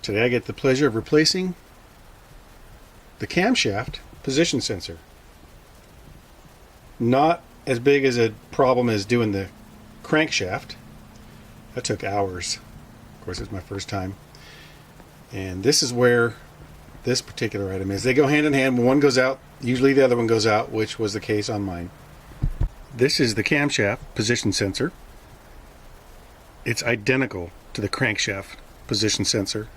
Today I get the pleasure of replacing the camshaft position sensor. Not as big as a problem as doing the crankshaft. That took hours. Of course, it's my first time. And this is where this particular item is. They go hand in hand. When one goes out, usually the other one goes out, which was the case on mine. This is the camshaft position sensor. It's identical to the crankshaft position sensor.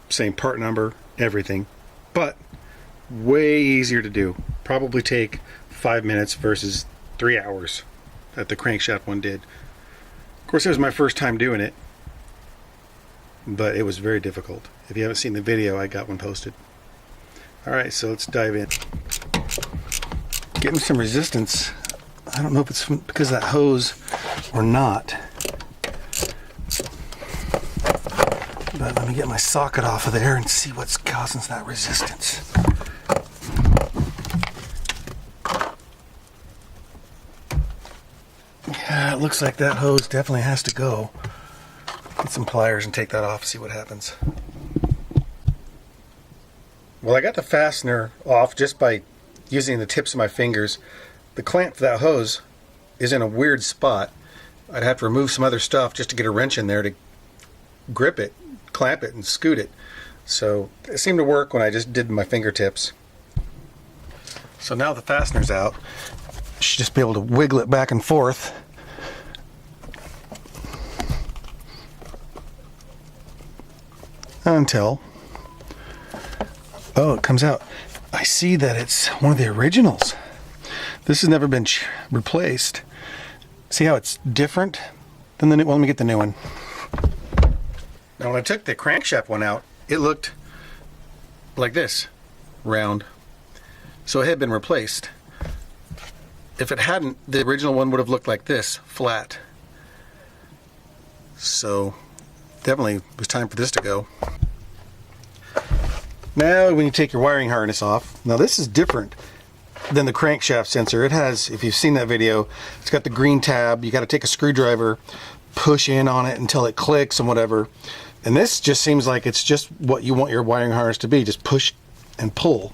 Same part number, everything, but way easier to do. Probably take 5 minutes versus 3 hours that the crankshaft one did. Of course, it was my first time doing it, but it was very difficult. If you haven't seen the video, I got one posted. Alright, so let's dive in. Getting some resistance. I don't know if it's because of that hose or not. But let me get my socket off of there and see what's causing that resistance. Yeah, it looks like that hose definitely has to go. Get some pliers and take that off, see what happens. Well, I got the fastener off just by using the tips of my fingers. The clamp for that hose is in a weird spot. I'd have to remove some other stuff just to get a wrench in there to grip it, clamp it, and scoot it. So it seemed to work when I just did my fingertips. So now the fastener's out. You should just be able to wiggle it back and forth. Until, oh, it comes out. I see that it's one of the originals. This has never been replaced. See how it's different than the new one? Let me get the new one. Now when I took the crankshaft one out, it looked like this, round. So it had been replaced. If it hadn't, the original one would have looked like this, flat. So definitely it was time for this to go. Now when you take your wiring harness off, now this is different than the crankshaft sensor. It has, if you've seen that video, it's got the green tab. You got to take a screwdriver, push in on it until it clicks and whatever. And this just seems like it's just what you want your wiring harness to be. Just push and pull.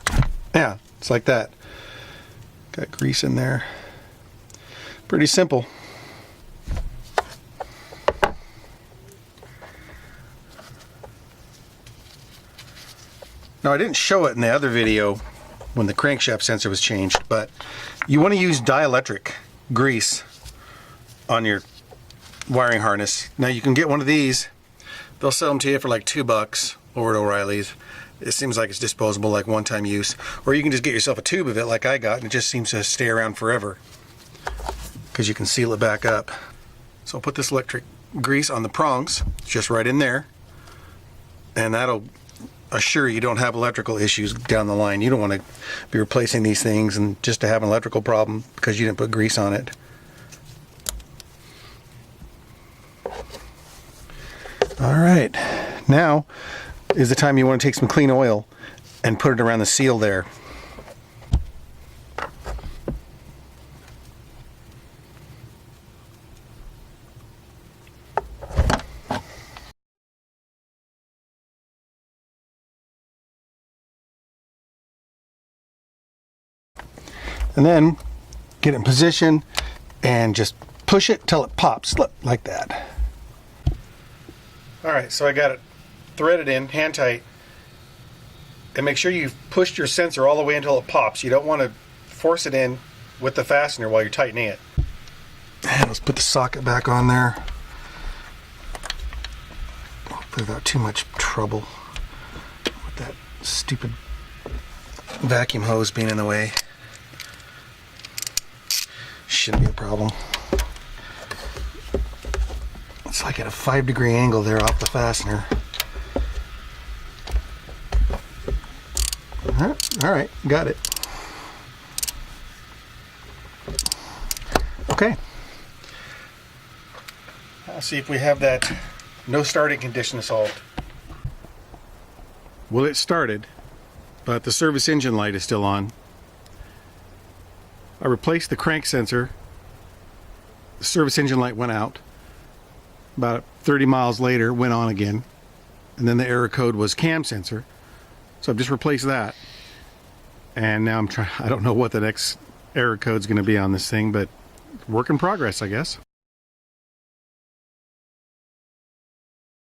Yeah, it's like that. Got grease in there. Pretty simple. Now I didn't show it in the other video when the crankshaft sensor was changed, but you want to use dielectric grease on your wiring harness. Now you can get one of these. They'll sell them to you for like $2 over at O'Reilly's. It seems like it's disposable, like one-time use. Or you can just get yourself a tube of it like I got, and it just seems to stay around forever because you can seal it back up. So I'll put this electric grease on the prongs, just right in there, and that'll assure you don't have electrical issues down the line. You don't want to be replacing these things and just to have an electrical problem because you didn't put grease on it. Alright, now is the time you want to take some clean oil and put it around the seal there. And then get it in position and just push it till it pops like that. Alright, so I got it threaded in, hand tight. And make sure you've pushed your sensor all the way until it pops. You don't want to force it in with the fastener while you're tightening it. And let's put the socket back on there. Hopefully without too much trouble with that stupid vacuum hose being in the way. Shouldn't be a problem. It's like at a 5-degree angle there off the fastener. Alright, got it. Okay. I'll see if we have that no starting condition solved. Well, it started, but the service engine light is still on. I replaced the crank sensor. The service engine light went out. About 30 miles later, went on again. and then the error code was cam sensor. So I've just replaced that. And now I don't know what the next error code is going to be on this thing, but work in progress, I guess.